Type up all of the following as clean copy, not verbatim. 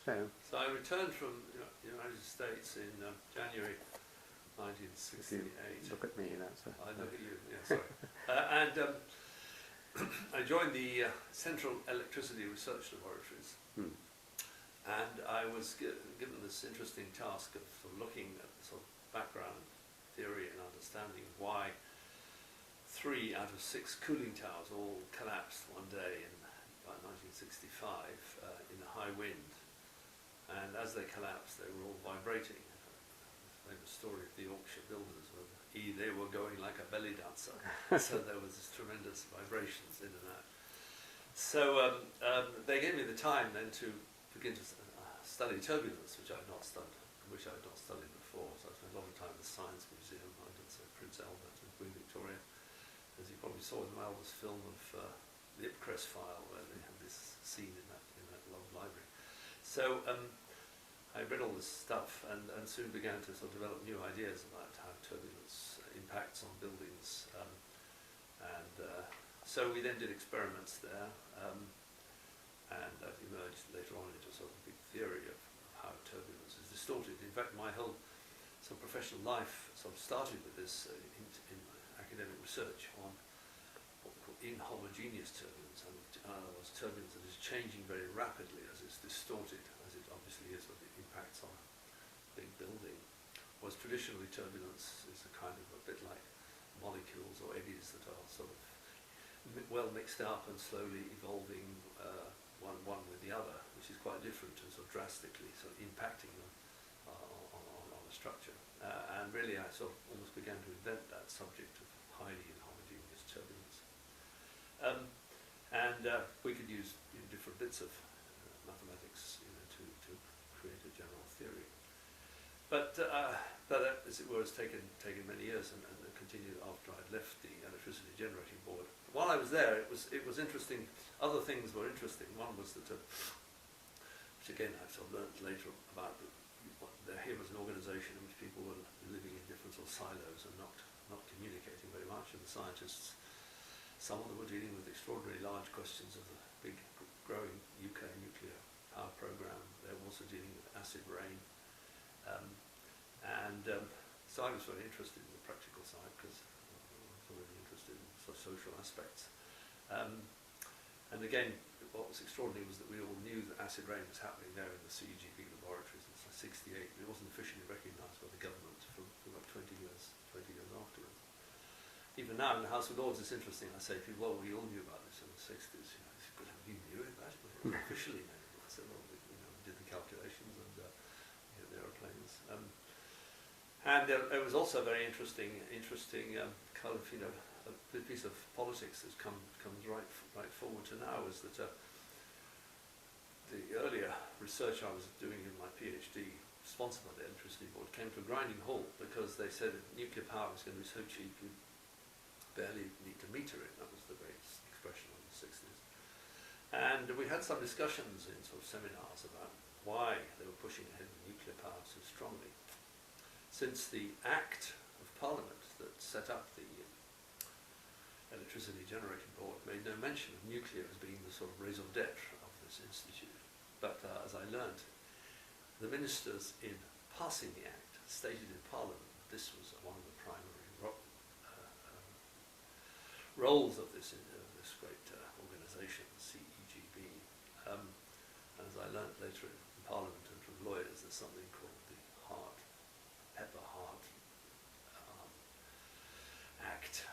So I returned from the United States in January 1968. Look at me, that's a... I look at you, yeah, sorry. And I joined the Central Electricity Research Laboratories. And I was given this interesting task of looking at the sort of background theory and understanding why 3 out of 6 cooling towers all collapsed one day in about 1965 in a high wind. And as they collapsed, they were all vibrating. The famous story of the Yorkshire builders, where they were going like a belly dancer. So there was this tremendous vibrations in and out. So they gave me the time then to begin to study turbulence, which I had not studied before. So I spent a lot of time at the Science Museum. I did Prince Albert and Queen Victoria, as you probably saw in my eldest film of the Ipcress file, where they had this scene in that long library. So I read all this stuff and soon began to sort of develop new ideas about how turbulence impacts on buildings. So we then did experiments there, and that emerged later on into a sort of big theory of how turbulence is distorted. In fact, my whole sort of professional life sort of started with this in academic research on what we call inhomogeneous turbulence, and was turbulence that is changing very rapidly as it's distorted, as it obviously is with the impacts on a big building. Whereas traditionally turbulence is a kind of a bit like molecules or eddies that are sort of well mixed up and slowly evolving one with the other, which is quite different and sort of drastically sort of impacting on a structure. And really I sort of almost began to invent that subject of highly inhomogeneous turbulence. We could use different bits of mathematics to create a general theory. But as it were, it's taken many years and continued after I'd left the electricity generating board. While I was there, it was interesting. Other things were interesting. One was that, which again I've sort of learned later about, here was an organisation in which people were living in different sort of silos and not communicating very much. And the scientists, some of them were dealing with extraordinarily large questions of the big growing UK nuclear power programme. They were also dealing with acid rain. So I was very interested in the practical side because I was already interested in sort of social aspects. And again, what was extraordinary was that we all knew that acid rain was happening there in the CEGB laboratories in 1968, but it wasn't officially recognised by the government for about 20 years afterwards. Even now in the House of Lords, it's interesting. I say to people, well, we all knew about this in the 60s. You knew about it, but it wasn't officially known. I said, well, we did the calculations and the aeroplanes. And it was also very interesting kind of a piece of politics that comes right forward to now is that the earlier research I was doing in my PhD, sponsored by the Electricity Board, came to a grinding halt because they said that nuclear power was going to be so cheap you barely need to meter it. That was the great expression in the 60s. And we had some discussions in sort of seminars about why they were pushing ahead with nuclear power so strongly, since the Act of Parliament that set up the Electricity Generating Board made no mention of nuclear as being the sort of raison d'etre of this institute. But as I learned, the ministers in passing the Act stated in Parliament that this was one of the primary roles of this great organisation, CEGB. And as I learned later in Parliament and from lawyers, there's something called the Pepper-Hart Act,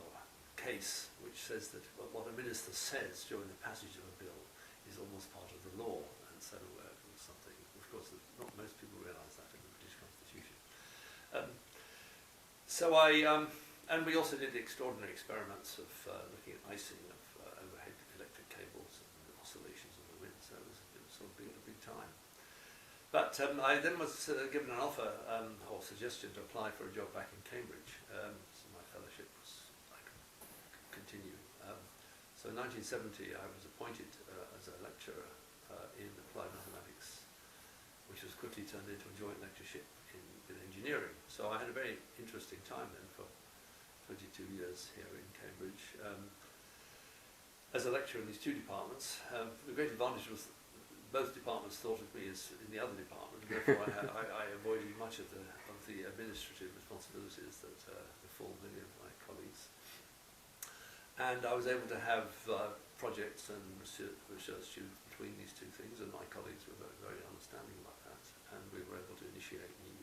or case, which says that what a minister says during the passage of a bill is almost part of the law. And so it was something, of course, that not most people realise that in the British Constitution. And we also did extraordinary experiments of looking at icing of overhead electric cables and the oscillations of the wind. So it was sort of a big time. But I then was given an offer or suggestion to apply for a job back in Cambridge. So my fellowship was I could continue. So in 1970 I was appointed as a lecturer in applied mathematics, which was quickly turned into a joint lectureship in engineering. So I had a very interesting time then for 22 years here in Cambridge as a lecturer in these two departments. The great advantage was both departments thought of me as in the other department, and therefore I avoided much of the administrative responsibilities that befall many of my colleagues. And I was able to have projects and research between these two things, and my colleagues were very, very understanding about that, and we were able to initiate new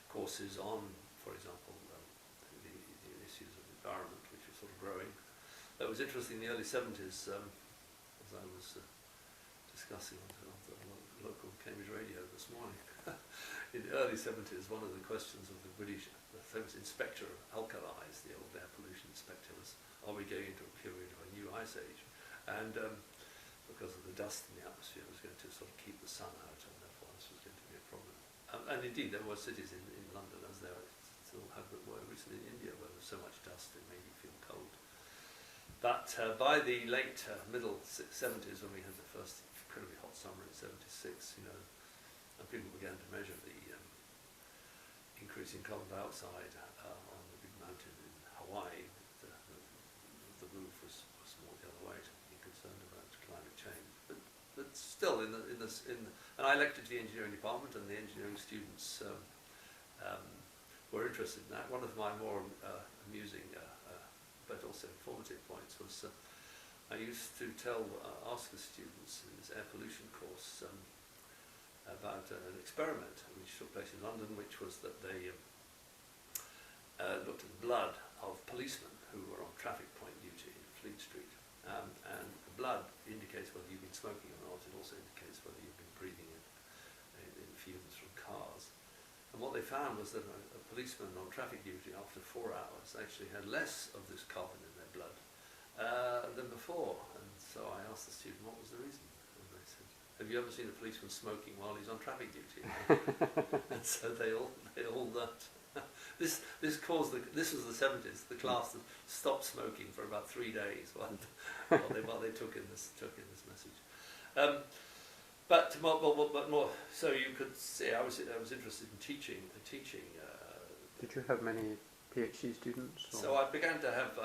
courses on, for example, the issues of environment, which were sort of growing. That was interesting in the early 70s, as I was discussing on the local Cambridge radio this morning. In the early 70s, one of the questions of the famous inspector of alkalis, the old air pollution inspector, was, are we going into a period of a new ice age? And because of the dust in the atmosphere, it was going to sort of keep the sun out, and therefore this was going to be a problem. And indeed, there were cities in London, as there still were recently in India, where there was so much dust it made you feel cold. But by the late middle 70s, when we had the first incredibly hot summer in 76, you know, and people began to measure the increase in carbon dioxide on the big mountain in Hawaii, the move was more the other way to be concerned about climate change. But still, and I elected to the engineering department, and the engineering students were interested in that. One of my more amusing but also informative points was I used to ask the students in this air pollution course about an experiment which took place in London, which was that they looked at the blood of policemen who were on traffic point duty in Fleet Street. And the blood indicates whether you've been smoking or not. It also indicates whether you've been breathing in fumes from cars. And what they found was that a policeman on traffic duty after 4 hours actually had less of this carbon in their blood than before. And so I asked the student, what was the reason? And they said, have you ever seen a policeman smoking while he's on traffic duty? And so they all learnt. This was the 70s. The class that stopped smoking for about 3 days while they took in this message. But more. So you could see I was interested in teaching. Did you have many PhD students? Or? So I began to have.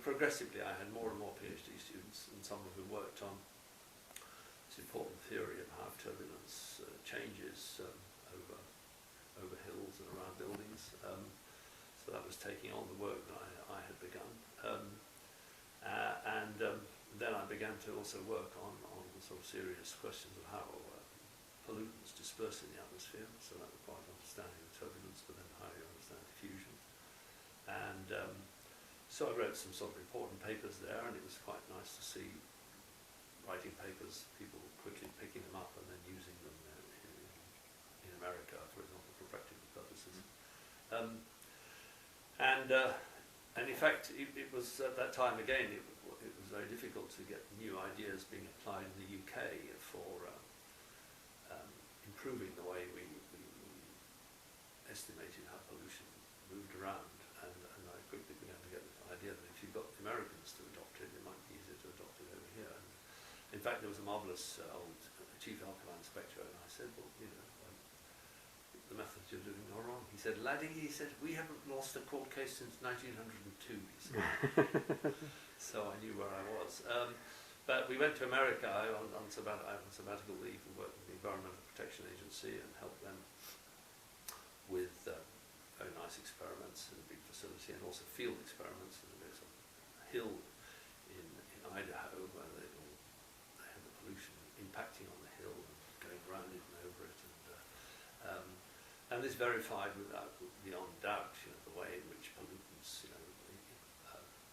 Progressively, I had more and more PhD students, and some of whom worked on this important theory of how turbulence changes over hills and around buildings. So that was taking on the work that I had begun. Then I began to also work on sort of serious questions of how pollutants disperse in the atmosphere. So that required understanding of turbulence, but then how you understand diffusion. And so I wrote some sort of important papers there, and it was quite nice to see writing papers, people quickly picking them up and then using them in America, for example, for practical purposes. And in fact, it was at that time again, it was very difficult to get new ideas being applied in the UK for improving the way we estimated how pollution moved around. And I quickly began to get the idea that if you got the Americans to adopt it, it might be easier to adopt it over here. And in fact, there was a marvellous old chief alkaline inspector, and I said, well, you know, the methods you're doing are wrong. He said, laddie, he said, we haven't lost a court case since 1902, he said. So I knew where I was. But we went to America on sabbatical leave and worked with the Environmental Protection Agency and helped them with very nice experiments in a big facility, and also field experiments. And there's a hill in Idaho where they had the pollution impacting on the hill and going around it and over it. And this verified beyond doubt, you know, the way in which pollutants, you know,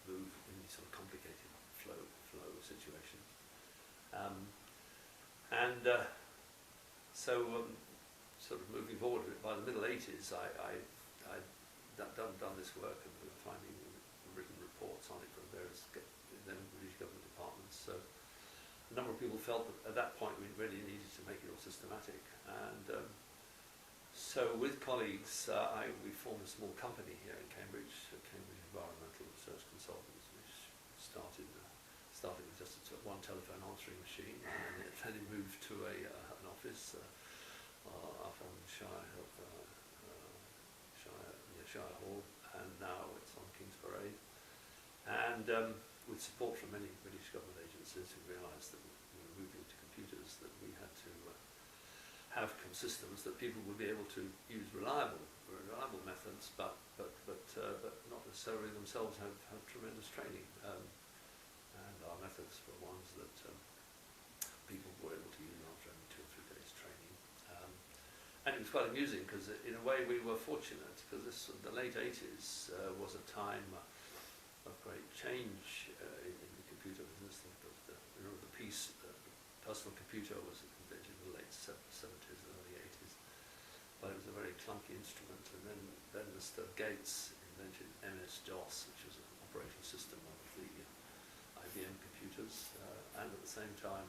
move in these sort of complicated flow situations. Sort of moving forward, by the middle 80s, I'd done this work, and we were finding written reports on it from various British government departments. So a number of people felt that at that point we really needed to make it all systematic. And so with colleagues, we formed a small company here in Cambridge, Cambridge Environmental Research Consultants, which started with just one telephone answering machine, and then it moved to an office up on Shire Hall, and now it's on King's Parade. And with support from many British government agencies who realised that we were moving to computers, that we had to have systems that people would be able to use reliable methods, but not necessarily themselves have tremendous training. And our methods were ones that people were able to use after only 2 or 3 days training. And it was quite amusing because in a way we were fortunate, because the late 80s was a time of great change in the computer business. The personal computer was invented in the late 70s, early 80s, but it was a very clunky instrument. And then Mr. Gates invented MS-DOS, which was an operating system of the IBM computers, and at the same time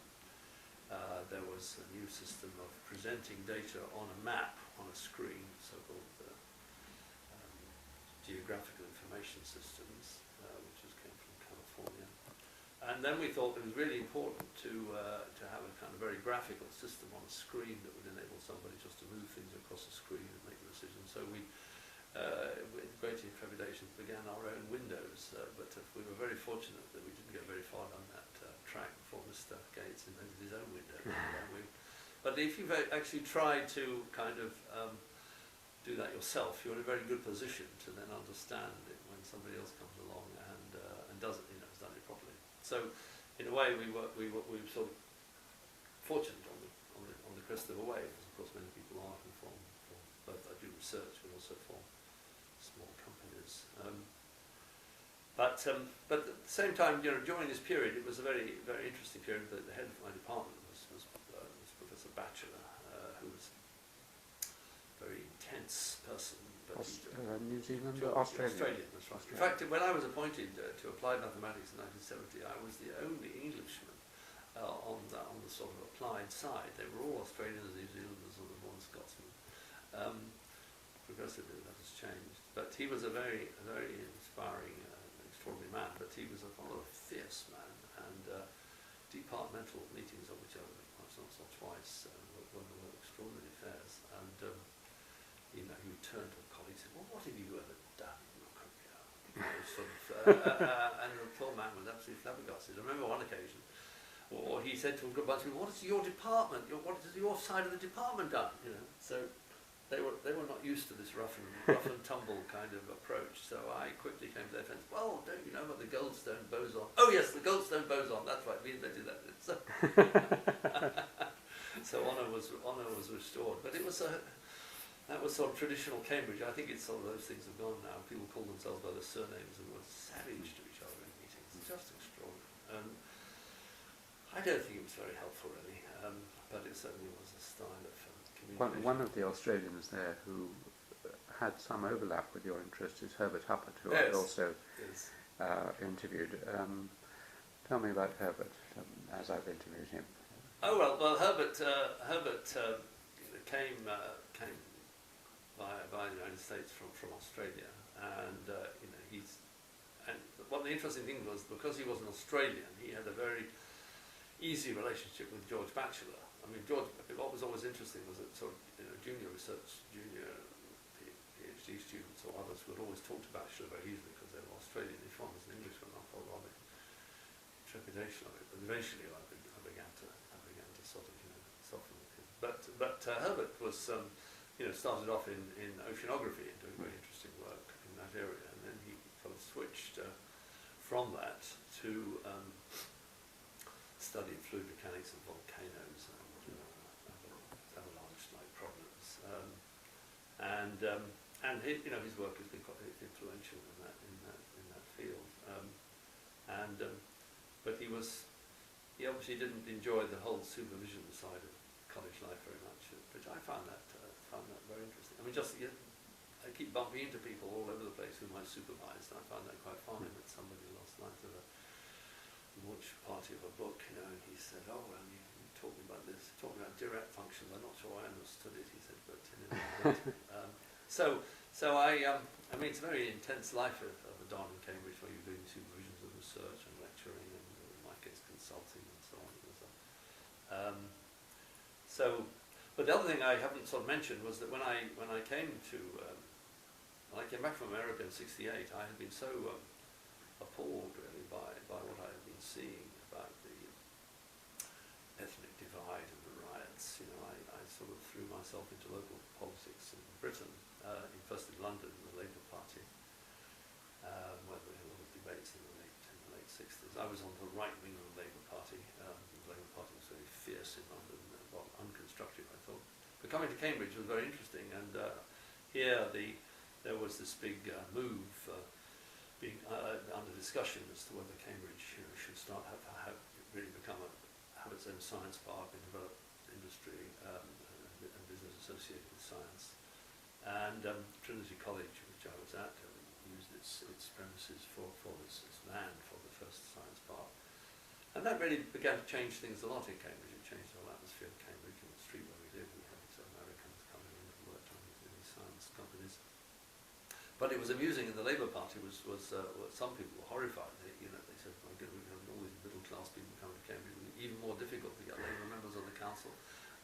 there was a new system of presenting data on a map on a screen, so-called geographical information systems, which came from California. And then we thought it was really important to have a kind of very graphical system on a screen that would enable somebody just to move things across the screen and make a decision. So we, with great trepidation, began our own Windows, but we were very fortunate that we didn't get very far down that track before Mr. Gates invented his own Windows. But if you've actually tried to kind of do that yourself, you're in a very good position to then understand it when somebody else comes along and does it, has done it properly. So, in a way, we were sort of fortunate on the crest of a wave, as of course many people are who form both I do research but also form small companies. But at the same time, during this period, it was a very, very interesting period. The head of my department was Professor Batchelor, who was a very intense person. But New Zealand or Australia? Australia, that's right. In fact, when I was appointed to applied mathematics in 1970, I was the only Englishman on the sort of applied side. They were all Australians, New Zealanders, and one Scotsman. Progressively, that has changed. But he was a very inspiring, extraordinary man. But he was a rather fierce man, and departmental meetings, of which I was once or twice, were extraordinary affairs. And he would turn to a colleague and say, "Well, what have you ever done in your career?" And the poor man was absolutely flabbergasted. I remember one occasion, or he said to a bunch of people, "What is your department? What has your side of the department done?" So they were not used to this rough and tumble kind of approach. So I quickly came to their defense. "Well, don't you know about the Goldstone boson?" "Oh yes, the Goldstone boson. That's right. We invented that." So honour was restored. But it was that was sort of traditional Cambridge. I think it's sort of those things have gone now. People call themselves by their surnames and were savage to each other in meetings. It's just extraordinary. I don't think it was very helpful, really, but it certainly was a style of communication. One of the Australians there who had some overlap with your interest is Herbert Huppert, who Yes. I also Yes. interviewed. Tell me about Herbert, as I've interviewed him. Oh well, Herbert came by the United States from Australia, and one of the interesting things was, because he was an Australian, he had a very easy relationship with George Batchelor. I mean, what was always interesting was that sort of junior PhD students or others would always talk to Batchelor very easily because they were Australian. If one was an Englishman, I felt rather trepidation of it. But eventually, I began to sort of soften with him. But Herbert was started off in oceanography and doing very interesting work in that area, and then he sort of switched from that to study fluid mechanics of volcanoes and avalanche-like problems, and his work has been quite influential in that field. But he obviously didn't enjoy the whole supervision side of college life very much, which I found that very interesting. I mean, I keep bumping into people all over the place whom I supervised, and I found that quite fun. I met somebody last night at a launch party of a book, and he said, "Oh, well, you taught me about this, taught me about Dirac functions. I'm not sure I understood it," he said, but so I mean, it's a very intense life of a Don in Cambridge, where you're doing supervisions of research and lecturing, and in my case, consulting and so on. But the other thing I haven't sort of mentioned was that when I came back from America in '68, I had been so appalled really by what I had been seeing about the ethnic divide and the riots. You know, I sort of threw myself into local politics in Britain, first in London, in the Labour Party, where there were a lot of debates in the late 60s. I was on the right wing of the Labour Party. The Labour Party was very fierce in London, well, unconstructive, I thought. But coming to Cambridge was very interesting, and here there was this big move being under discussion as to whether Cambridge should start have really have its own science park and develop industry and business associated with science. And Trinity College, which I was at, used its premises for its land for the first science park. And that really began to change things a lot in Cambridge. It changed the whole atmosphere of Cambridge and the street where we lived. We had these Americans coming in and worked on these science companies. But it was amusing in the Labour Party was some people were horrified. They said, my God, we have all these middle class people coming to Cambridge. It will be even more difficult to get Labour members on the council.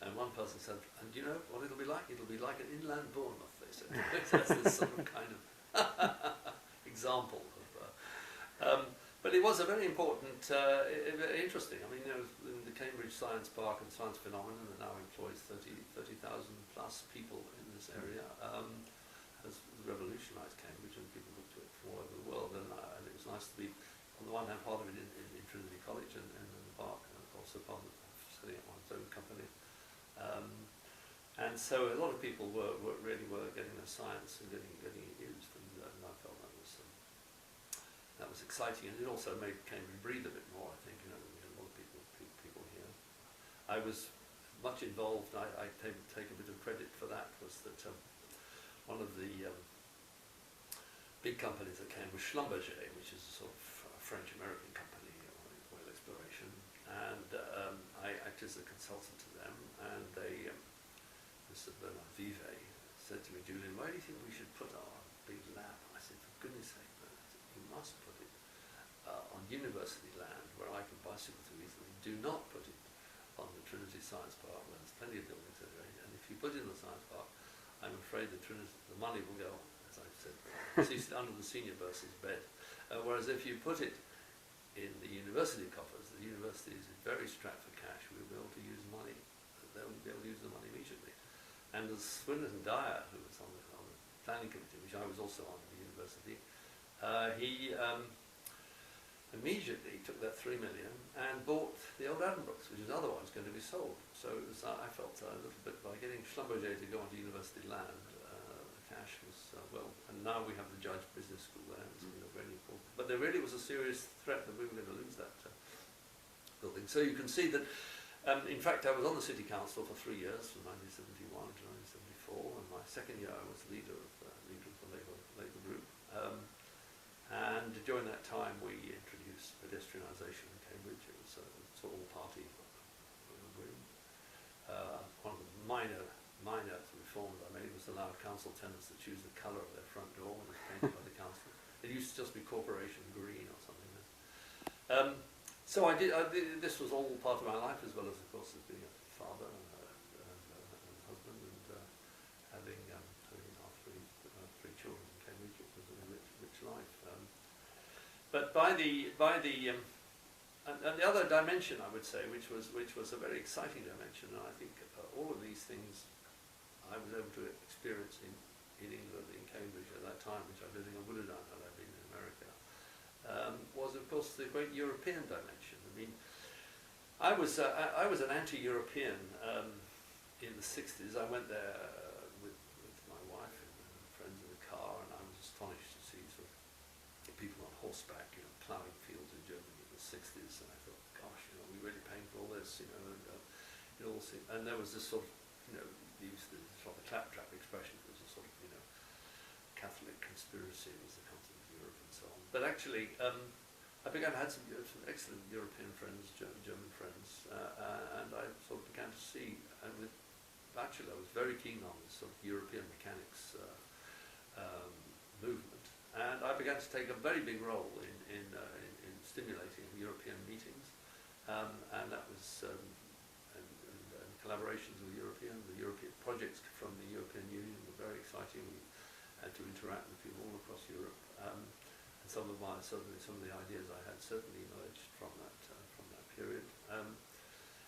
And one person said, and do you know what it'll be like? It'll be like an inland Bournemouth, they said. That's this sort of kind of example of but it was a very important, very interesting. I mean, in the Cambridge Science Park and Science Phenomenon that now employs 30,000 plus people in this area, has revolutionised Cambridge, and people look to it from all over the world. And it was nice to be, on the one hand, part of it in Trinity College and in the park, and also part of setting up one's own company. And so a lot of people really were getting their science and getting it used, and I felt that was exciting, and it also made Cambridge breathe a bit more. I think we had a lot of people here. I was much involved. I take a bit of credit for that. Was that one of the big companies that came was Schlumberger, which is a sort of French-American company in oil exploration, and I acted as a consultant to them, and they, Mr. Bernard Vivet, said to me, Julian, where do you think we should put our big lab? I said, for goodness sake, Bernard, you must put it on university land where I can bicycle to easily. Do not put it on the Trinity Science Park where there's plenty of buildings there, and if you put it in the Science Park, I'm afraid the money will go, as I said, under the senior bursar's bed. Whereas if you put it in the university coffers, the university is very strapped for cash. We'll be able to use money. They'll be able to use the money immediately. And as Swindon Dyer, who was on the planning committee, which I was also on at the university, he immediately took that $3 million and bought the old Addenbrooks, which was otherwise going to be sold. So it was, I felt a little bit, by getting Schlumberger to go onto university land, the cash was, and now we have the Judge Business School there, it's very important. But there really was a serious threat that we were going to lose that building. So you can see that, in fact, I was on the City Council for 3 years, from 1971 to 1974, and my second year I was leader of the Labour group. And during that time we introduced pedestrianisation in Cambridge. It was an all-party agreement. One of the minor reforms I made was allow council tenants to choose the colour of their front door when it was painted by the council. It used to just be corporation green or something. So this was all part of my life, as well as, of course, as being a father and husband, and having our three children in Cambridge. It was a rich life. But and the other dimension, I would say, which was a very exciting dimension, and I think all of these things I was able to experience in England, in Cambridge at that time, which I didn't think I would have done had I been in America, was of course the great European dimension. I mean, I was an anti-European in the 60s. I went there with my wife and friends in the car, and I was astonished to see sort of people on horseback, ploughing fields in Germany in the 60s, and I thought, gosh, we're really paying for all this, and there was this sort of, used the sort of claptrap expression. It was a sort of, Catholic conspiracy was the continent of Europe and so on. But actually, I began to have some excellent European friends, German friends, and I sort of began to see, and with Bachelor, I was very keen on this sort of European mechanics movement, and I began to take a very big role in stimulating European meetings, and that was and collaborations with the European projects from the European Union were very exciting. We had to interact with people all across Europe. And some of the ideas I had certainly emerged from that period.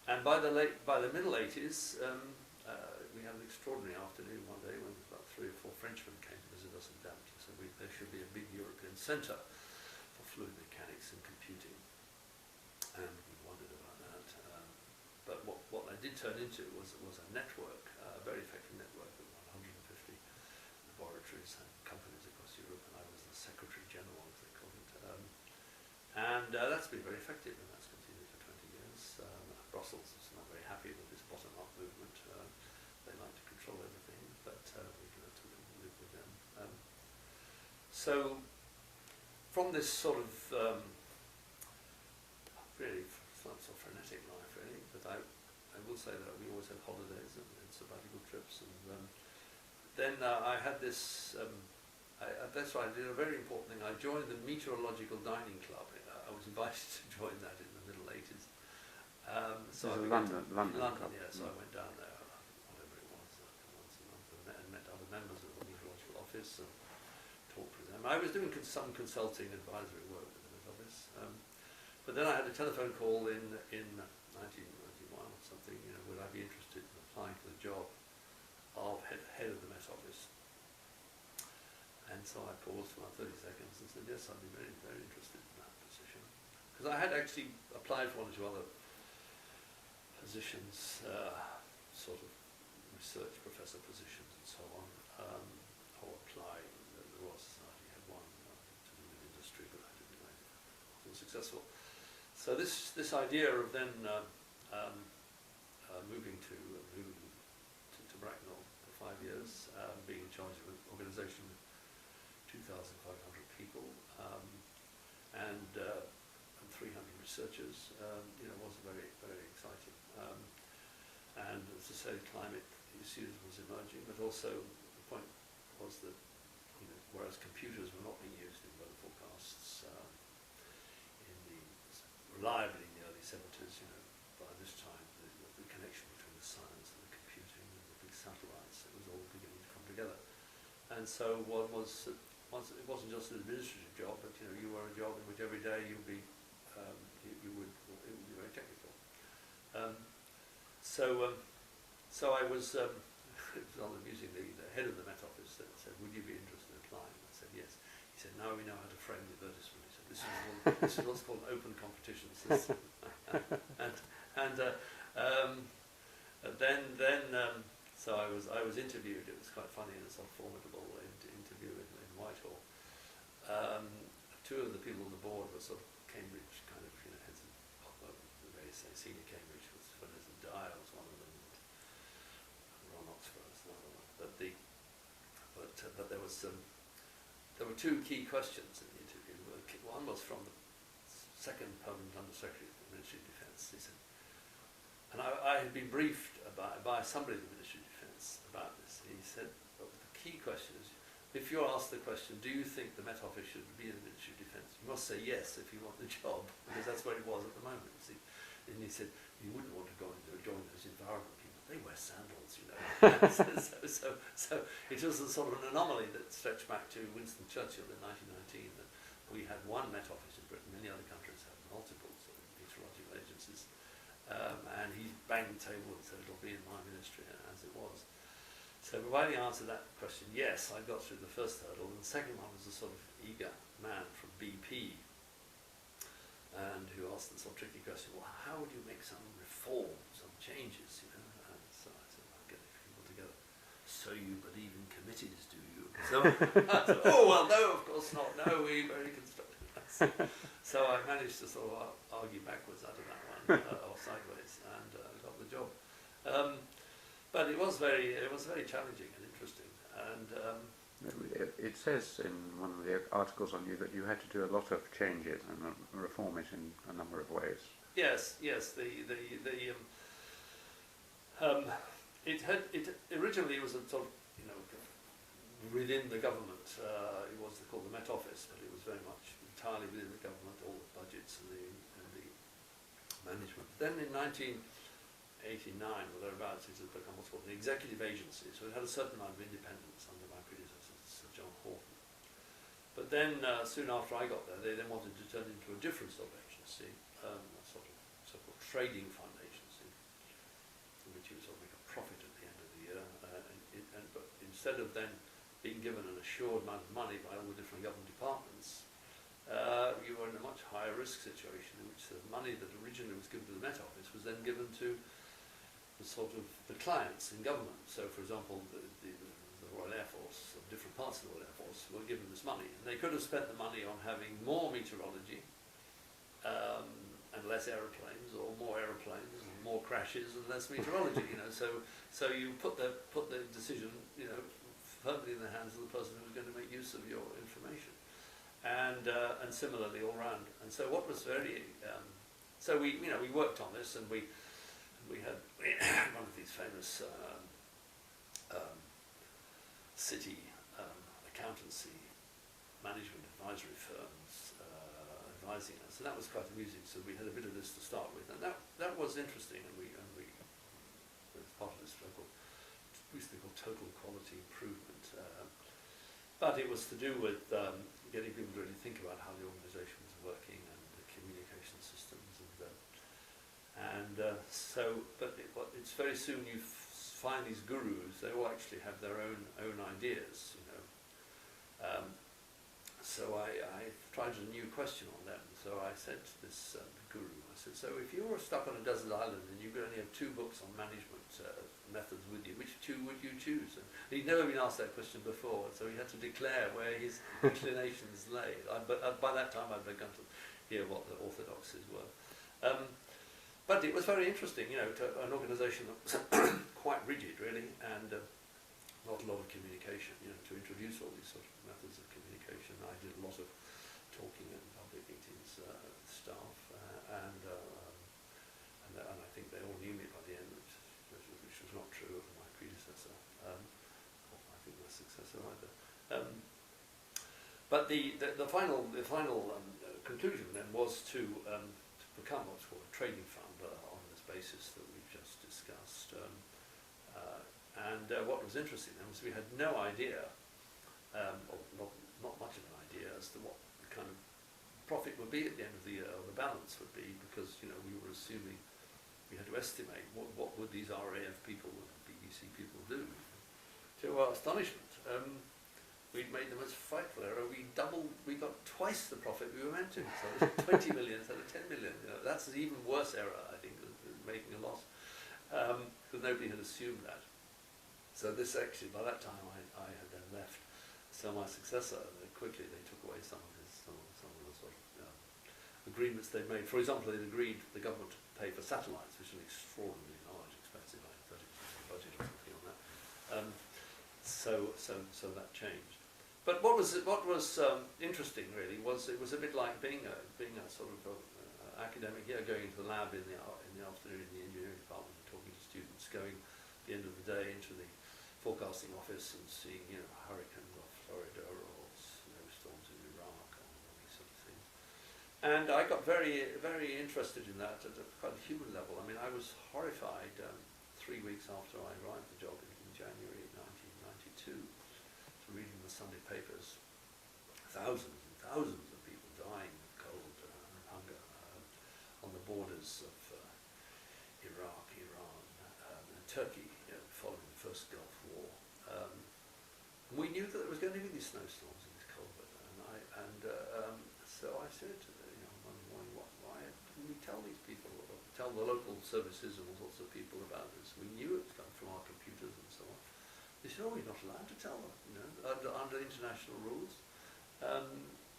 And by the middle 80s, we had an extraordinary afternoon one day when about 3 or 4 Frenchmen came to visit us in Dampton. So there should be a big European centre for fluid mechanics and computing, and we wondered about that. But what they did turn into was a network, a very effective network of 150 laboratories and companies across Europe, and I was the Secretary General, as they called it. And that's been very effective, and that's continued for 20 years. Brussels is not very happy with this bottom-up movement. They like to control everything, but we've learned to live with them. So, from this sort of really sort of frenetic life, really, but I will say that we always had holidays and sabbatical trips, and then I had this. That's why I did a very important thing. I joined the Meteorological Dining Club. I was invited to join that in the middle 80s. So London, yeah. So I went down there, whatever it was, once a month, and met other members of the meteorological office and talked with them. I was doing some consulting advisory work with the Met Office, but then I had a telephone call in 1991 or something. Would I be interested in applying for the job of head of the Met Office? And so I paused for about 30 seconds and said, yes, I'd be very, very interested in that position. Because I had actually applied for one or two other positions, sort of research professor positions and so on, or applied. The Royal Society had one to do with industry, but I wasn't successful. So this idea of then moving to Bracknell for 5 years, being in charge of an organisation with 2,500 people and 300 researchers, was very, very exciting. And as I say, climate issues was emerging, but also the point was that, whereas computers were not being used in weather forecasts reliably in the early 70s, by this time the connection between the science and the computing and the big satellites, it was all beginning to come together. And so it wasn't just an administrative job, but you were a job in which every day it would be very technical. So I was it was rather amusing. The head of the Met Office said, "Would you be interested in applying?" I said, "Yes." He said, "Now we know how to frame the advertisement." He said, "This is what's called an open competition system." So I was interviewed. It was quite funny in a sort of formidable interview in Whitehall. Two of the people on the board were sort of Cambridge kind of heads of the very senior Cambridge was Dyer was one of them, and Ron Oxford was another one. But there were two key questions in the interview. One was from the second permanent Undersecretary of the Ministry of Defence. He said, and I had been briefed by somebody in the Ministry of Defence about this. He said, well, the key question is, if you're asked the question, do you think the Met Office should be in the Ministry of Defence, you must say yes if you want the job, because that's where it was at the moment. See? And he said, you wouldn't want to go and join those environment people. They wear sandals, so it was a sort of an anomaly that stretched back to Winston Churchill in 1919, that we had one Met Office in Britain. Many other countries have multiple sort of meteorological agencies. And he banged the table and said, it'll be in my ministry, as it was. So providing I answered that question, yes, I got through the first hurdle. And the second one was a sort of eager man from BP, and who asked the sort of tricky question, well, how would you make some reform, some changes, And so I said, well, get people together. So you believe in committees, do you? So I said, oh, well, no, of course not. No, we very constructive. So I managed to sort of argue backwards out of that one, or sideways, and got the job. But it was very challenging and interesting. And it says in one of the articles on you that you had to do a lot of changes and reform it in a number of ways. Yes. It originally was a sort of within the government. It was called the Met Office, but it was very much entirely within the government, all the budgets and the management. Then in 1989 or thereabouts, it had become what's called the executive agency. So it had a certain amount of independence under my predecessor, Sir John Horton. But But then, soon after I got there, they then wanted to turn it into a different sort of agency, a sort of so-called trading fund agency, in which you would sort of make a profit at the end of the year. But instead of then being given an assured amount of money by all the different government departments, you were in a much higher risk situation in which the money that originally was given to the Met Office was then given to the sort of the clients in government. So, for example, the Royal Air Force, or different parts of the Royal Air Force, were given this money, and they could have spent the money on having more meteorology and less aeroplanes, or more aeroplanes and more crashes and less meteorology. So you put the decision, firmly in the hands of the person who was going to make use of your information, and similarly all round. And so what was very so we worked on this, and we had one of these famous city accountancy management advisory firms advising us, and that was quite amusing. So we had a bit of this to start with, and that was interesting, and we as part of this we used to be called total quality improvement, but it was to do with getting people to really think about how the organisation was working and the communication systems, but it's very soon you find these gurus. They all actually have their own ideas, so I tried a new question on them. So I said to this guru, I said, so if you were stuck on a desert island and you could only have 2 books on management methods with you, which 2 would you choose? And he'd never been asked that question before, so he had to declare where his inclinations lay. But by that time I'd begun to hear what the orthodoxies were. But it was very interesting, to an organisation that was quite rigid, really, and not a lot of communication, to introduce all these sort of methods of communication. I did a lot of talking in public meetings with staff, and I think they all knew me by the end, which was not true of my predecessor, or I think my successor either. But the final conclusion then was to become what's called a trading fund on this basis that we've just discussed. What was interesting then was we had no idea, or not much of an idea, as to what the kind of profit would be at the end of the year, or the balance would be, because we were assuming we had to estimate what would these RAF people and BBC people do. To our astonishment, we'd made the most frightful error. We got twice the profit we were meant to. So it was 20 million instead of 10 million. That's an even worse error, I think, than making a loss, because nobody had assumed that. So this actually, by that time, I had then left. So my successor, quickly they took away some of the sort of agreements they'd made. For example, they'd agreed the government to pay for satellites, which is an extraordinarily large, expensive, like 30% budget or something on that. So that changed. But what was interesting really was it was a bit like being a sort of academic here, going into the lab in the afternoon in the engineering department and talking to students, going at the end of the day into the forecasting office and seeing hurricanes off Florida or snowstorms in Iraq and all these sort of things. And I got very, very interested in that at a kind of human level. I mean, I was horrified 3 weeks after I arrived at the job in January 1992 to reading the Sunday papers, thousands and thousands of people dying of cold and hunger on the borders of Iraq, Iran, and Turkey, following the first Gulf War. And we knew that there was going to be these snowstorms and this cold weather, so I said to one morning, why didn't we tell these people, or tell the local services and all sorts of people about this? We knew it was coming from our computers and so on. They said, we're not allowed to tell them, under international rules.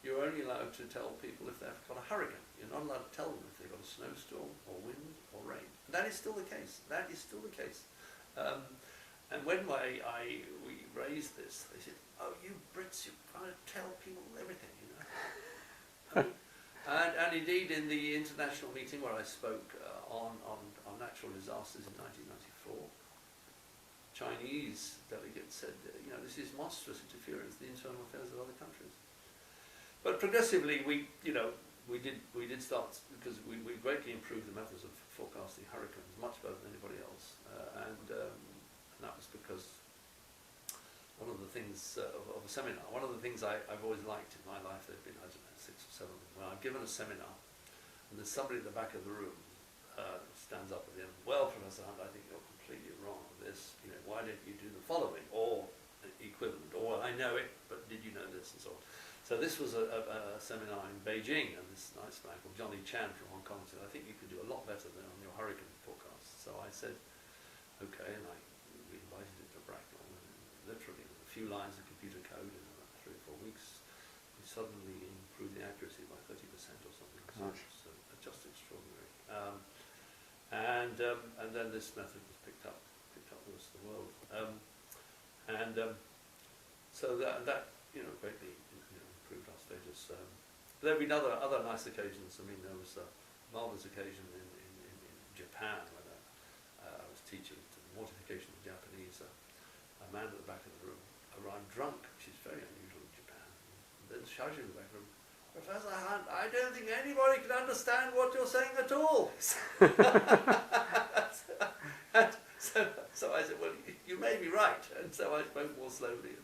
You're only allowed to tell people if they've got a hurricane. You're not allowed to tell them if they've got a snowstorm or wind or rain. And that is still the case. That is still the case. And when we raised this, they said, "Oh, you Brits, you've got to tell people everything, and indeed, in the international meeting where I spoke on natural disasters in 1994, Chinese delegates said, this is monstrous interference in the internal affairs of other countries. But progressively, we did start, because we greatly improved the methods of forecasting hurricanes, much better than anybody else, and that was because one of the things of a seminar. One of the things I've always liked in my life, there've been, I don't know, 6 or 7 of them, where I've given a seminar and there's somebody at the back of the room stands up at the end, well, Professor Hunt, I think you're completely wrong on this, you know, why don't you do the following, or equivalent, or I know it, but did you know this, and so on. So this was a seminar in Beijing, and this nice man called Johnny Chan from Hong Kong said, I think you could do a lot better than on your hurricane forecast. So I said, okay, and we invited him to Bracknell, and literally with a few lines of computer code in about 3 or 4 weeks, we suddenly improved the accuracy by 30% or something. So just extraordinary. And then this method was picked up the rest of the world. So that you know, greatly improved our status. There have been other nice occasions. I mean, there was a marvelous occasion in Japan when I was teaching to the mortification of the Japanese. A man at the back of the room arrived drunk, which is very unusual in Japan, and then shouting in the back of the room, Professor Hunt, I don't think anybody can understand what you're saying at all. So I said, well, you may be right. And so I spoke more slowly.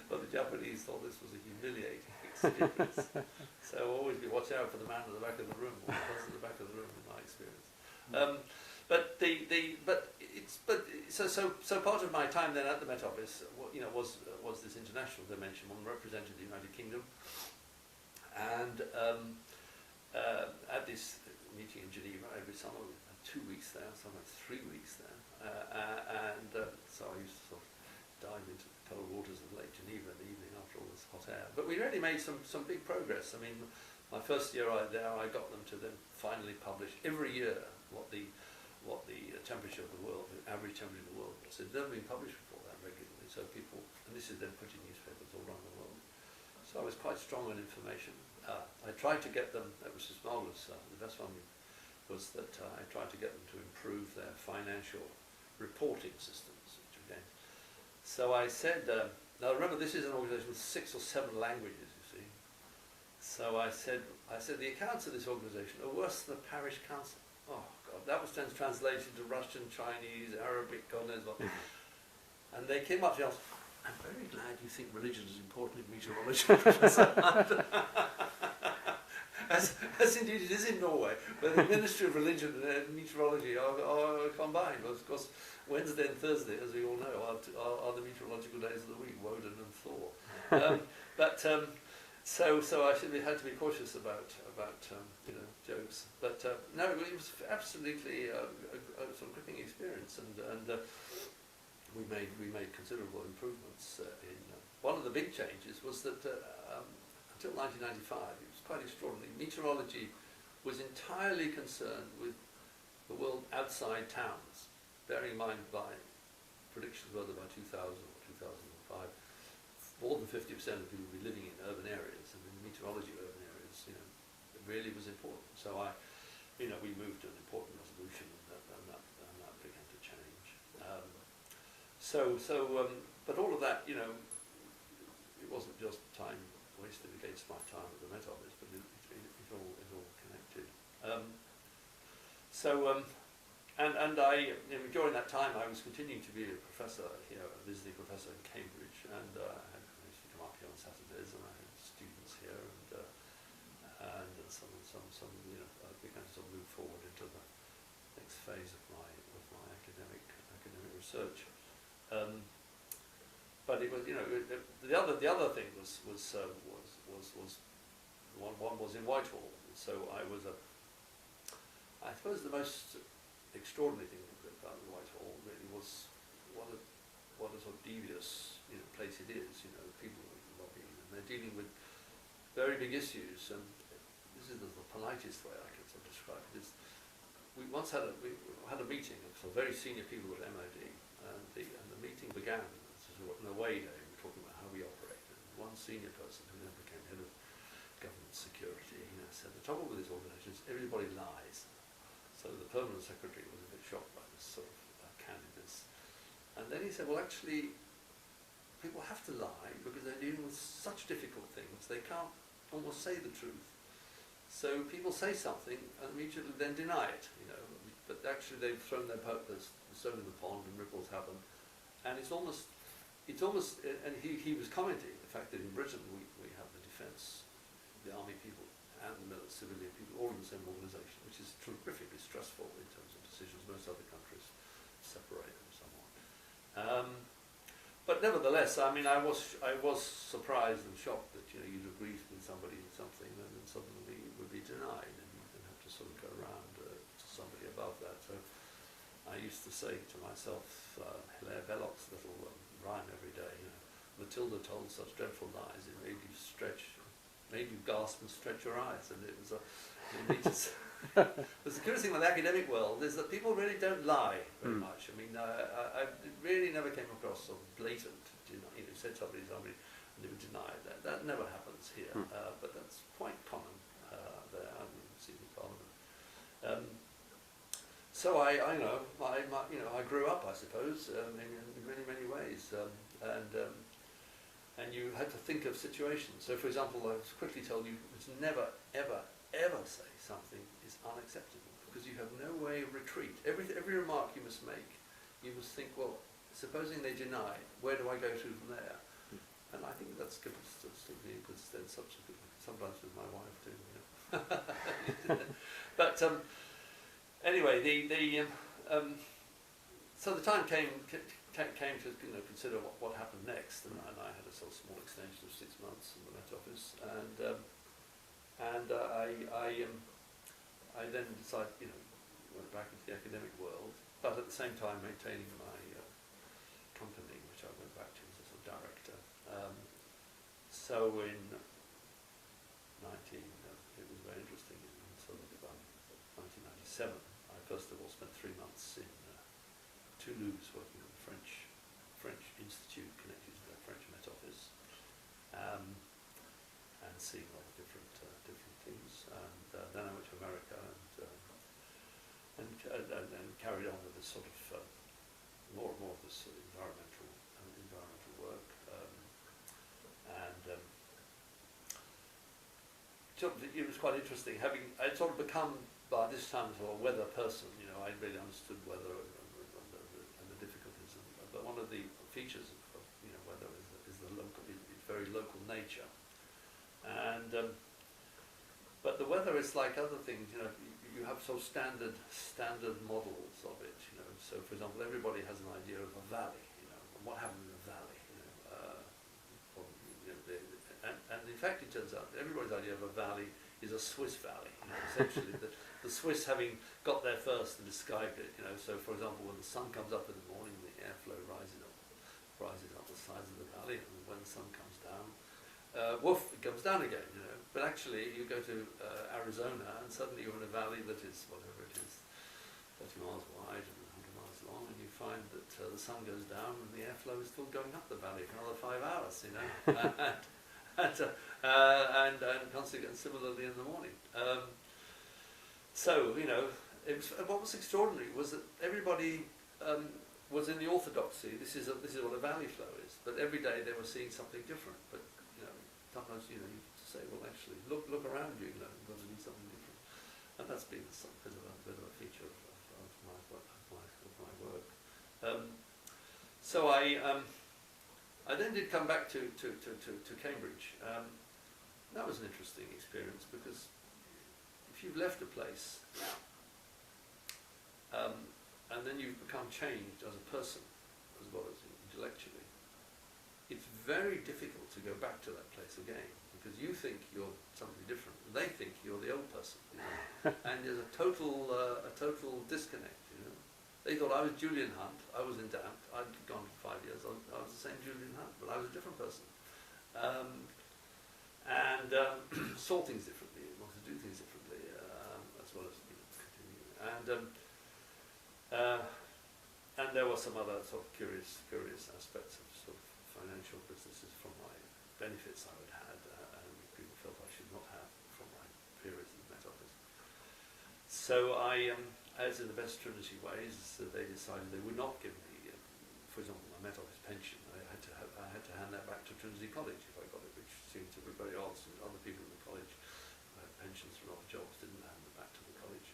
But the Japanese thought this was a humiliating experience. So always be watch out for the man at the back of the room, or the person at the back of the room, in my experience. So part of my time then at the Met Office, you know, was this international dimension. One represented the United Kingdom. And at this meeting in Geneva every summer, we had 2 weeks there, sometimes 3 weeks there. So I used to sort of dive into the cold waters of Lake Geneva in the evening after all this hot air. But we really made some big progress. I mean, my first year there, I got them to then finally publish every year what the temperature of the world, the average temperature of the world was. It had never been published before that regularly. So people, and this is then put in newspapers all around the world. So I was quite strong on information. I tried to get them, that was just marvellous, the best one was that I tried to get them to improve their financial reporting systems. So I said, now remember this is an organisation with 6 or 7 languages, you see. So I said the accounts of this organisation are worse than the parish council. Oh God, that was then translated into Russian, Chinese, Arabic, God knows what. And they came up to me and asked, I'm very glad you think religion is important in meteorology. as indeed it is in Norway, but the Ministry of Religion and Meteorology are combined. Of course, Wednesday and Thursday, as we all know, are the meteorological days of the week, Woden and Thor. So I should had to be cautious about jokes. But no, it was absolutely a sort of gripping experience, and we made considerable improvements. One of the big changes was that until 1995, it was quite extraordinary. Meteorology was entirely concerned with the world outside towns, bearing in mind by predictions were that by 2000 or 2005, more than 50% of people would be living in urban areas, and in meteorology of urban areas, it really was important. So we moved to an important resolution, and that began to change. But all of that, it wasn't just time wasted against my time at the Met Office, but it all connected. During that time, I was continuing to be a professor here, a visiting professor in Cambridge, and I used to come up here on Saturdays, and I had students here, and I began to sort of move forward into the next phase of my academic research. But it was, the other thing was one was in Whitehall. So I suppose the most extraordinary thing about Whitehall really was what a sort of devious place it is. People are lobbying, and they're dealing with very big issues. And this is the politest way I can sort of describe it. We once had a meeting of some very senior people at MOD, and the meeting began in a way day. We were talking about how we operate. And one senior person who then became head of government security, said the trouble with this organisation is everybody lies. So the permanent secretary was a bit shocked by this sort of candidness. And then he said, well, actually, people have to lie because they're dealing with such difficult things. They can't almost say the truth. So people say something and immediately then deny it, But actually they've thrown their stone in the pond and ripples happen. And it's almost it's almost, and he was commenting the fact that in Britain we have the defence, the army people and the civilian people all in the same organisation, which is terrifically stressful in terms of decisions. Most other countries separate them somewhat. But nevertheless, I mean, I was surprised and shocked that you'd agree with somebody in something and then suddenly it would be denied, and you have to sort of go around to somebody above that. So I used to say to myself, Hilaire Belloc's little rhyme every day, Matilda told such dreadful lies, it made you stretch, made you gasp and stretch your eyes, and it was the curious thing with the academic world is that people really don't lie very much. I mean, I really never came across sort of blatant, said somebody and they would deny it. That never happens here, but that's quite common there. I've seen in Parliament. So I grew up, I suppose, in many ways, and you had to think of situations. So, for example, I was quickly told you to never, ever, ever say something is unacceptable, because you have no way of retreat. Every remark you must make, you must think, well, supposing they deny, where do I go to from there? And I think that's good to be in good stead, sometimes with my wife too. But anyway, so the time came to consider what happened next, and I had a sort of small extension of 6 months in the Met Office, and I then decided, went back into the academic world, but at the same time maintaining my company, which I went back to as a sort of director. So in it was very interesting, in sort of 1997, I first of all spent 3 months in Toulouse working at the French Institute connected to the French Met Office, and seeing a lot of different things. And then I went to America and carried on with this sort of more and more of this environmental work, it was quite interesting. I'd sort of become by this time sort of a weather person. I really understood weather and the difficulties. But one of the features of weather is it's very local nature. And but the weather is like other things. You have sort of standard models of it. So for example, everybody has an idea of a valley. And what happens in a valley. And in fact, it turns out that everybody's idea of a valley is a Swiss valley. Essentially, the Swiss having got there first and described it. So for example, when the sun comes up in the morning, the airflow rises up the sides of the valley, and when the sun comes down, it comes down again. But actually, you go to Arizona, and suddenly you're in a valley that is whatever it is, 30 miles wide and 100 miles long, and you find that the sun goes down and the airflow is still going up the valley for another 5 hours. And consequently, similarly in the morning. So what was extraordinary was that everybody was in the orthodoxy. This is what a valley flow is. But every day they were seeing something different. But sometimes you say, well, actually, look around you. You're going to need something different. And that's been a bit of a feature of my work. So I then did come back to Cambridge. That was an interesting experience, because if you've left a place and then you've become changed as a person as well as intellectually, it's very difficult to go back to that place again, because you think you're something different, and they think you're the old person, and there's a total disconnect. They thought I was Julian Hunt. I was in Damp. I'd gone for 5 years. I was the same Julian Hunt, but I was a different person. And saw things differently, wanted to do things differently, as well as continue. And there were some other sort of curious aspects of sort of financial businesses from my benefits I would had, and people felt I should not have from my periods in the Met Office. So as in the best Trinity ways, they decided they would not give me, for example, my Met Office pension. I had to hand that back to Trinity College if I got it, which seemed to be very odd. So other people in the college who had pensions from other jobs didn't hand them back to the college.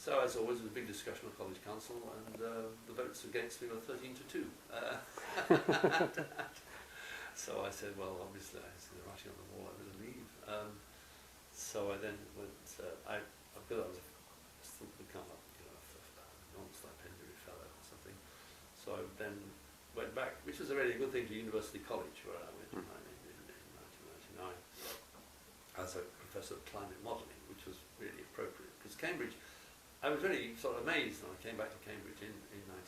So as always, there was a big discussion of College Council, and the votes against me were 13-2. So I said, well, obviously, I see the writing on the wall, I better leave. So I then went, I was still become a non-stipendiary fellow or something. So I then went back, which was a really good thing, to University College, where I went in 1999 as a professor of climate modelling, which was really appropriate. Because Cambridge, I was really sort of amazed when I came back to Cambridge in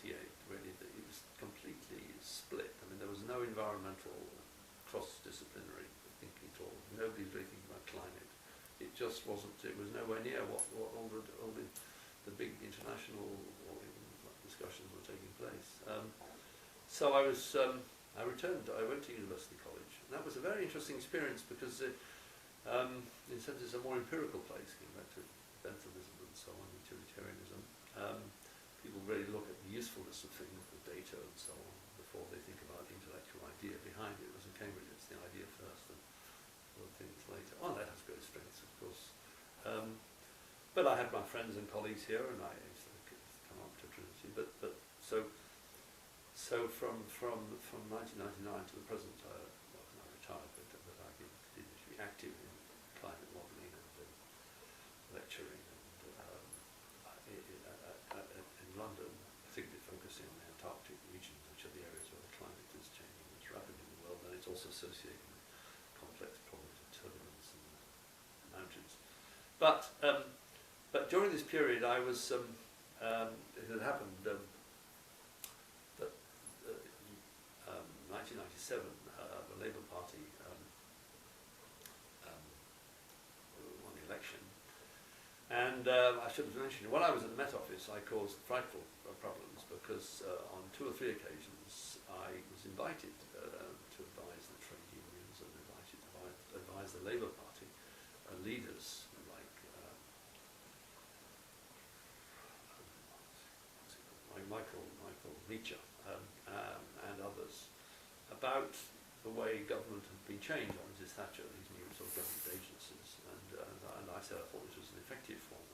98, really, that it was completely split. I mean, there was no environmental cross-disciplinary thinking at all. Nobody's really thinking about climate. It just wasn't, it was nowhere near what all the big international discussions were taking place. So I was, I returned, I went to University College, and that was a very interesting experience because in a sense it's a more empirical place, getting back to Benthamism and so on, utilitarianism. People really look at the usefulness of things, the data and so on, before they think about the intellectual idea behind it. Whereas in Cambridge it's the idea first and other things later. Oh, that has great strengths, of course. But I had my friends and colleagues here, and I used to come up to Trinity. But so from 1999 to the present, well, I'm not retired, but I continued to be active in climate modelling and lecturing. In London, particularly focusing on the Antarctic regions, which are the areas where the climate is changing most rapidly in the world, and it's also associated with complex problems of turbulence and mountains. But during this period, I was it had happened that 1997, the Labour Party won the election. And I should have mentioned, when I was at the Met Office, I caused frightful problems because on 2 or 3 occasions I was invited to advise the trade unions and invited to advise the Labour Party leaders like Michael Nietzsche and others about the way government had been changed under Mrs. Thatcher, these new sort of government agencies. And I said I thought this was an effective form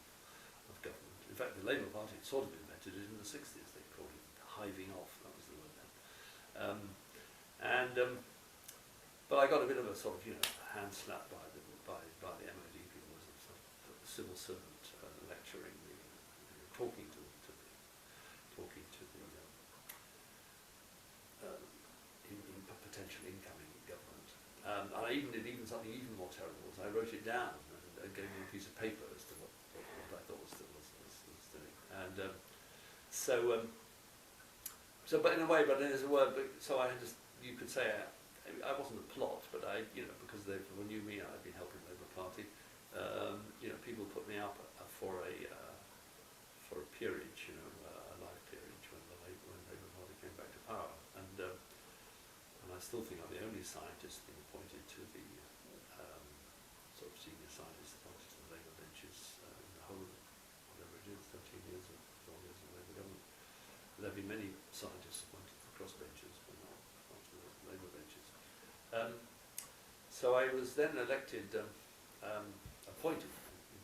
of government. In fact, the Labour Party had sort of invented it in the 60s. They called it hiving off, that was the word then. But I got a bit of a sort of, hand slap by the MOD people as a sort of civil servant lecturing, talking to the potential incoming government. And I even did something even more terrible. I wrote it down and gave me a piece of paper as to what I thought was doing. And but in a way, there's a word. So I just, you could say I wasn't a plot, but because they knew me, I'd been helping the Labour Party. People put me up for a peerage, a life peerage when the Labour Party came back to power, and I still think I'm the only scientist being appointed to the sort of senior scientist appointed to the Labour benches in the whole of whatever it is, 13 years or 12 years of Labour government. There have been many scientists appointed to the cross benches, but not to the Labour benches. So I was then appointed in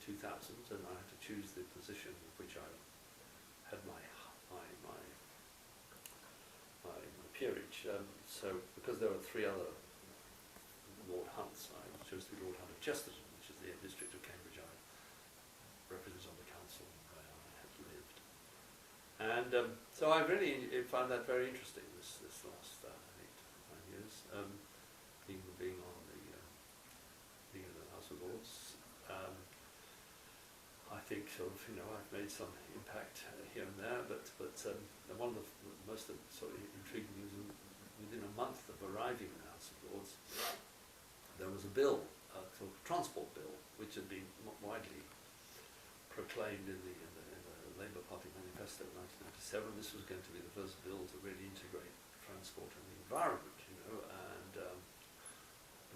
2000, and I had to choose the position of which I had my peerage. So because there were 3 other Lord Hunts, I chose to be Lord Hunt of Chesterton, which is the district of Cambridge I represented on the council where I had lived. And so I really found that very interesting, this last 8 or 9 years, being on being in the House of Lords. I think sort of, I've made some impact here and there, but one of the most sort of intriguing news, within a month of arriving in the House of Lords, there was a bill, a sort of transport bill, which had been widely proclaimed in the Labour Party manifesto of 1997. This was going to be the first bill to really integrate transport and the environment, and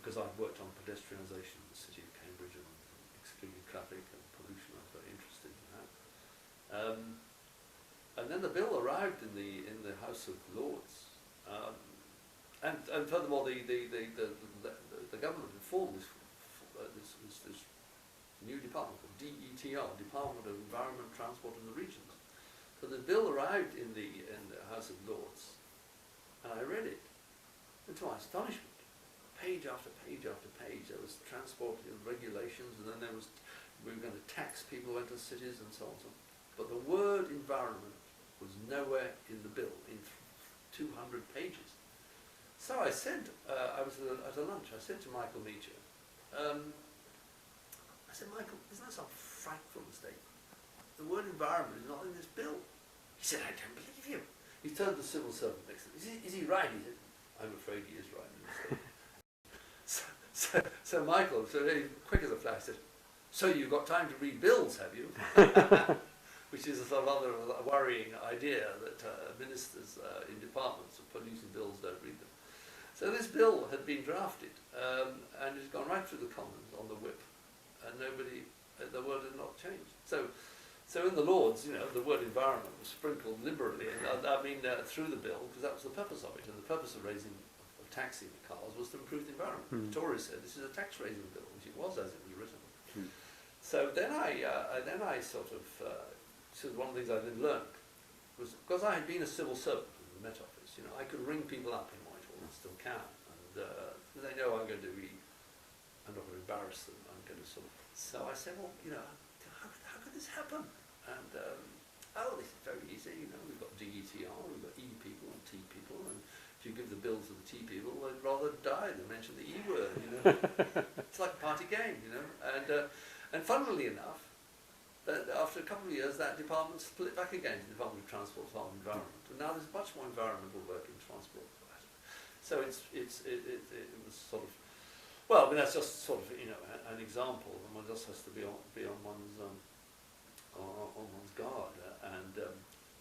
because I've worked on pedestrianisation in the city of Cambridge and excluding traffic and pollution, I was very interested in that. And then the bill arrived in the House of Lords, and furthermore, the government had formed this new department called DETI, DER, Department of Environment, Transport and the Regions. So the bill arrived in the House of Lords, and I read it, and to my astonishment, page after page after page, there was transport regulations, and then there was, we were going to tax people who went to cities and so on and so on. But the word environment was nowhere in the bill, in 200 pages. So I said, I was at a lunch, I said to Michael Meacher, I said, Michael, isn't that some frightful mistake? The word environment is not in this bill. He said, I don't believe you. He turned to the civil servant next to him. Is he right? He said, I'm afraid he is right. So Michael, so very quick as a flash, said, so you've got time to read bills, have you? Which is a sort of other worrying idea that ministers in departments of producing bills don't read them. So this bill had been drafted and it's gone right through the Commons on the whip, and nobody, the word had not changed. So in the Lords, you know, the word environment was sprinkled liberally, through the bill, because that was the purpose of it, and the purpose of taxing the cars was to improve the environment. The Tories said this is a tax raising bill, which it was as it was written. So then I sort of, so one of the things I then learned was, because I had been a civil servant in the Met Office, you know, I could ring people up in Whitehall, and still can, and they know I'm not going to embarrass them, I'm going to sort of, so I said, well, you know, how could this happen? And, this is very easy, you know, we've got DETR, we've got E people and T people, and if you give the bill to the T people, they'd rather die than mention the E word, you know. It's like a party game, you know. And funnily enough, after a couple of years, that department split back again to the Department of Transport, Department of Environment, and now there's much more environmental work in transport. So it was sort of, well, I mean, that's just sort of, you know, an example, and one just has to be on one's guard.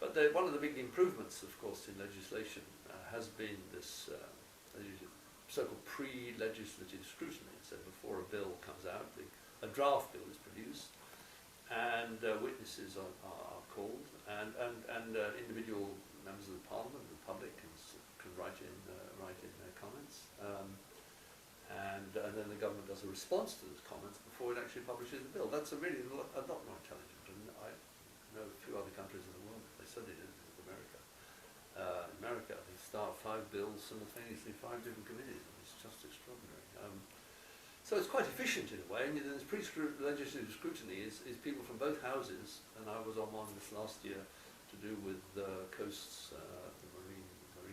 But one of the big improvements, of course, in legislation has been this so-called pre-legislative scrutiny. So before a bill comes out, a draft bill is produced, and witnesses are called, and individual members of the Parliament, the public, can write in their comments, and then the government does a response to those comments before it actually publishes the bill. That's a lot more intelligent, and I know a few other countries in the world, they studied it in America. In America, they start 5 bills simultaneously, 5 different committees, and it's just extraordinary. So it's quite efficient in a way, and this pre-legislative scrutiny is people from both houses, and I was on one this last year to do with coasts, the marine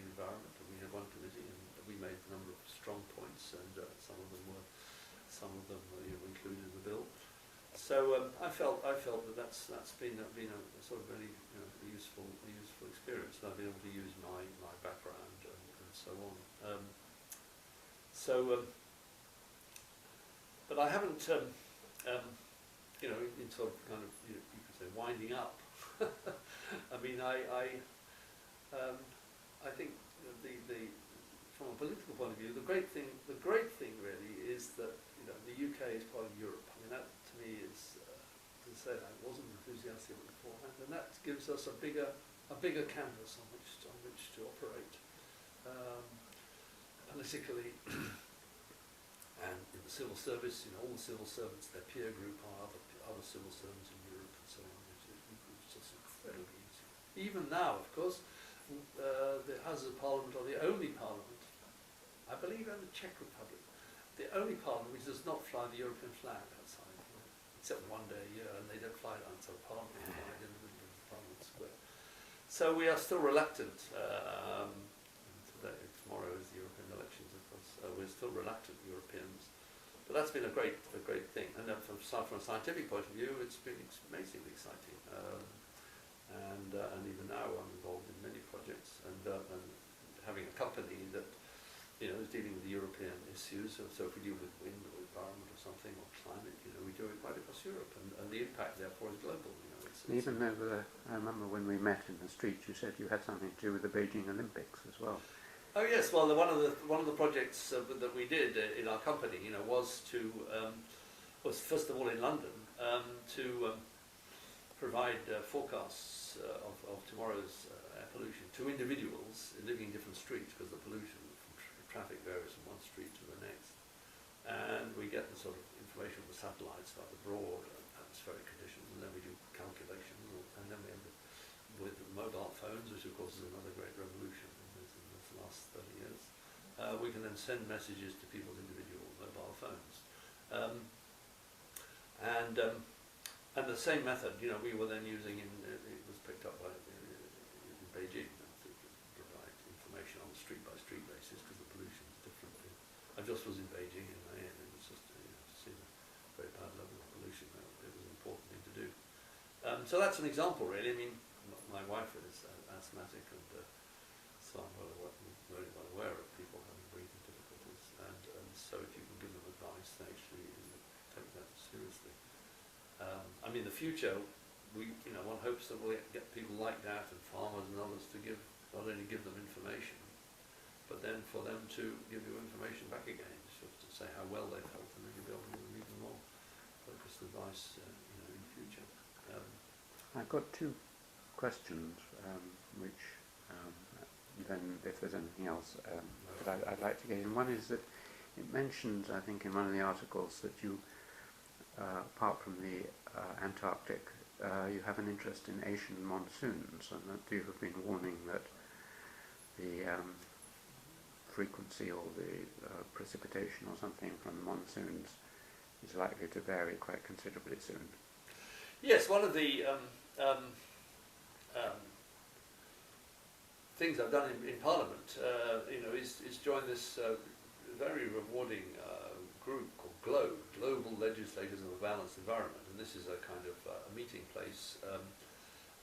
environment, and we had one committee, and we made a number of strong points, and some of them were included in the bill. So I felt that that's been a sort of really useful experience, and I've been able to use my background and so on. But I haven't, in sort of kind of, you could say, winding up. I mean, I think from a political point of view, the great thing really is that the UK is part of Europe. I mean, that to me is, as I said, I wasn't enthusiastic beforehand, and that gives us a bigger canvas on which to operate politically. And in the civil service, all the civil servants, their peer group are other civil servants in Europe and so on. It's just incredibly easy. Even now, of course, the Houses of Parliament are the only parliament, I believe, in the Czech Republic, the only parliament which does not fly the European flag outside, except one day a year, and they don't fly it outside Parliament, they fly it in the middle of Parliament Square. So we are still reluctant. Tomorrow is the European elections, of course. We're still reluctant Europeans, but that's been a great thing. And then from a scientific point of view, it's been amazingly exciting. And even now, I'm involved in many projects, and having a company that is dealing with the European issues. So if we deal with wind or environment or something, or climate, we do it right across Europe, and the impact therefore is global. Even over I remember when we met in the street, you said you had something to do with the Beijing Olympics as well. Oh yes, well one of the projects that we did in our company, was first of all in London to provide forecasts of tomorrow's air pollution to individuals living in different streets, because the pollution from traffic varies from one street to the next, and we get the sort of information from the satellites about the broad atmospheric conditions, and then we do calculations, and then we end up with mobile phones, which of course is another great revolution in this last 30 years. We can then send messages to people's individual mobile phones. And the same method, we were then using it was picked up by in Beijing to provide information on a street-by-street basis, because the pollution is different. I just was in Beijing in May, and it was just see the very bad level of pollution. It was an important thing to do. So that's an example, really. I mean, my wife is asthmatic, and so I'm very well aware of people having breathing difficulties. And so if you can give them advice, they actually take that seriously. I mean, the future, one hopes that we'll get people like that and farmers and others to not only give them information, but then for them to give you information back again, sort of to say how well they've felt, and then you'll be able to give them even more focused advice, in the future. I've got two questions, which then if there's anything else that I'd like to get in. One is that it mentions, I think, in one of the articles that you, apart from the Antarctic, you have an interest in Asian monsoons, and that you have been warning that the frequency or the precipitation or something from the monsoons is likely to vary quite considerably soon. Yes, one of the things I've done in Parliament, is join this very rewarding group called GLOBE, Global Legislators of a Balanced Environment, and this is a kind of a meeting place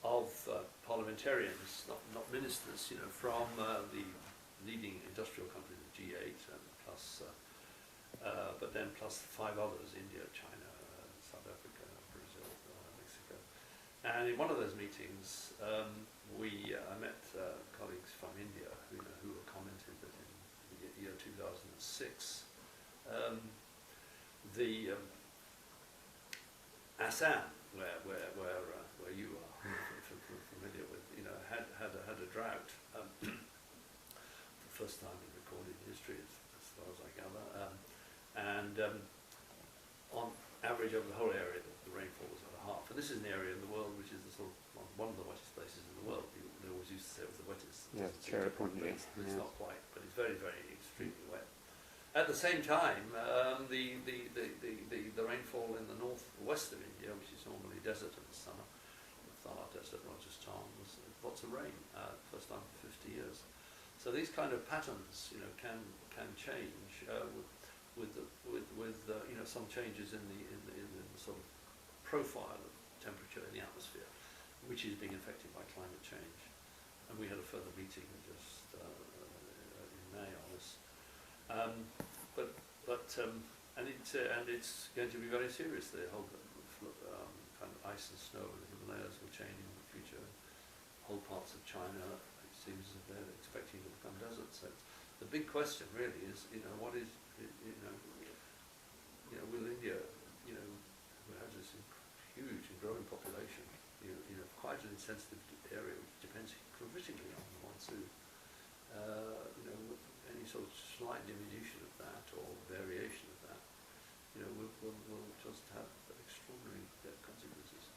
of parliamentarians, not ministers, from the leading industrial countries of G8, and plus, but then plus 5 others: India, China, South Africa, Brazil, Mexico. And in one of those meetings, I met colleagues from India who commented that in the year 2006, the Assam, where you are familiar with, had a drought. The first time in recorded history, as far as I gather, and on average over the whole area, the rainfall was about half. And this is an area in the world which is one of the wettest places in the world. They always used to say it was the wettest. Yes, Cherrapunji. It's not quite, but it's very, very extremely wet. At the same time, the rainfall in the northwest of India, which is normally desert in the summer, the Thar Desert, Rajasthan, was lots of rain, first time for 50 years. So these kind of patterns, can change with some changes in the sort of profile of temperature in the atmosphere, which is being affected by climate change. And we had a further meeting just in May on this. And it's going to be very serious. The whole kind of ice and snow in the Himalayas will change in the future. Whole parts of China, it seems as if they're expecting to become deserts. So the big question really is, what is, will India, who has this huge and growing population, quite an insensitive area which depends provisionally on the monsoon, any sort of slight diminution of that or variation of that, will just have extraordinary consequences.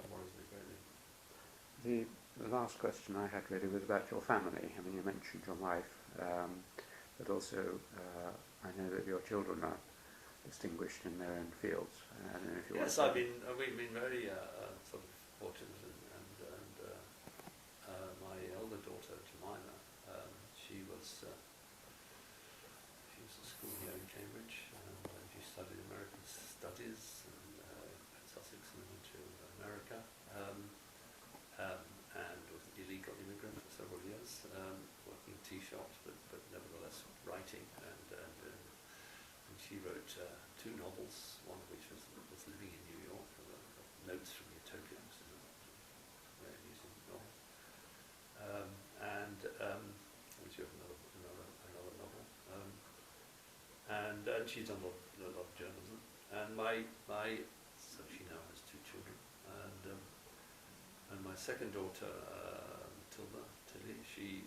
Worries me greatly. The last question I had really was about your family. I mean, you mentioned your wife, but also I know that your children are distinguished in their own fields. Yes, we've been very sort of fortunate, and my elder daughter Jemima, she was at school here in Cambridge, and she studied American studies at Sussex and went to America, and was an illegal immigrant for several years, working in tea shops, but nevertheless writing, and she wrote 2 novels, one of which was Living in New York, Notes from Utopia, which is a very amusing novel, which is another novel, and she's done a lot of journalism. And so she now has 2 children, and my second daughter, Tilly, she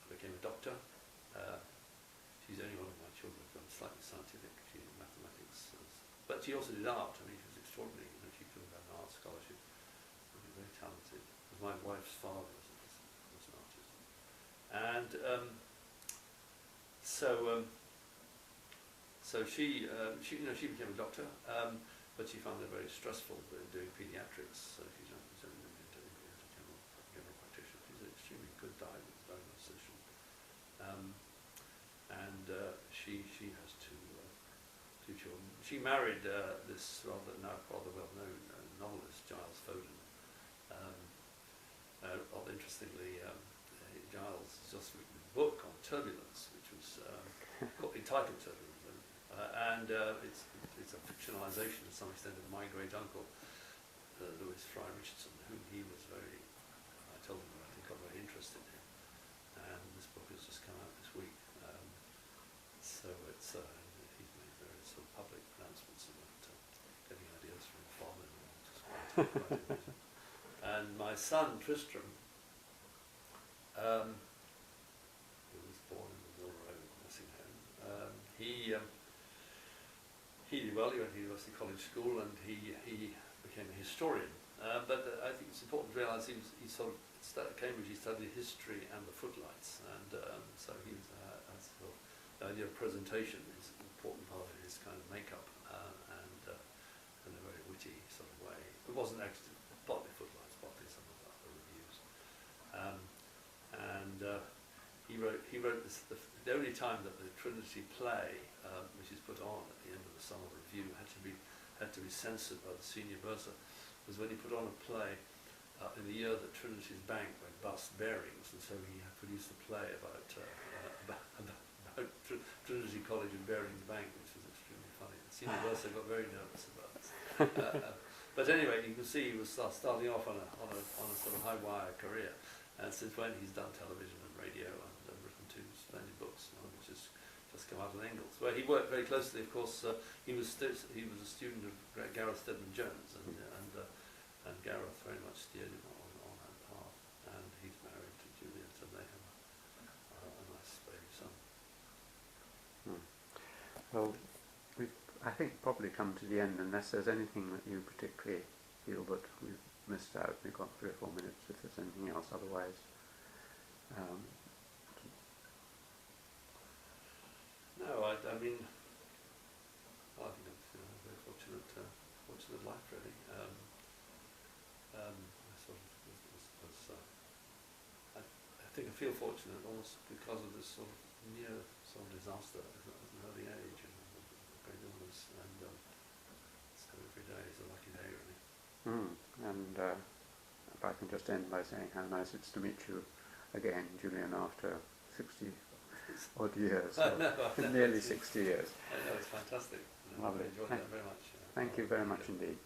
became a doctor. She's the only one of my children who's slightly scientific. She's a mathematics but she also did art. I mean, she was extraordinary. You know, she could have had an art scholarship. She was very talented. My wife's father was an artist, and so she you know, she became a doctor, but she found it very stressful doing paediatrics. So she's only moved into general practitioner. She's an extremely good diagnostician, and she has two children. She married this rather well-known novelist, Giles Foden. Interestingly, Giles has just written a book on turbulence, which was entitled Turbulence, and it's a fictionalisation to some extent of my great uncle, Lewis Fry Richardson, whom he was I told him that I think I'm very interested in, and this book has just come out this week. So it's he's made various sort of public announcements about getting ideas from the farmer, which is quite amusing. And my son Tristram, who was born in the Mill Road nursing home, he did well. He went to University College School, and he became a historian. But I think it's important to realise he sort of at Cambridge. He studied history and the footlights, and so he was sort of, the idea of presentation is an important part of his kind of makeup, and in a very witty sort of way. It wasn't actually partly footlights, partly some of the other reviews. He wrote this, the only time that the Trinity play, which is put on at the end of the summer review, had to be censored by the senior bursar, was when he put on a play in the year that Trinity's bank went bust bearings, and so he produced a play about Trinity College and Bearings Bank, which was extremely funny. The senior bursar got very nervous about it. But anyway, you can see he was starting off on a sort of high wire career, and since when he's done television and radio and written two splendid books, which has just come out of Engels, where he worked very closely. Of course, he was a student of Gareth Stedman Jones, and Gareth very much steered him on that path. And he's married to Julian, so they have a nice baby son. Well, we've, I think, probably come to the end, unless there's anything that you particularly feel that we've missed out. We've got 3 or 4 minutes if there's anything else. Otherwise, no, I mean, well, I think it's a very fortunate life, really. I think I feel fortunate almost because of this sort of near sort of disaster at an early age and great illness, and so every day is a lucky day, really. And if I can just end by saying how nice it's to meet you again, Julian, after 60 odd years, nearly 60 years. I know, it's fantastic. Lovely. I enjoyed that very much. Thank you very much indeed.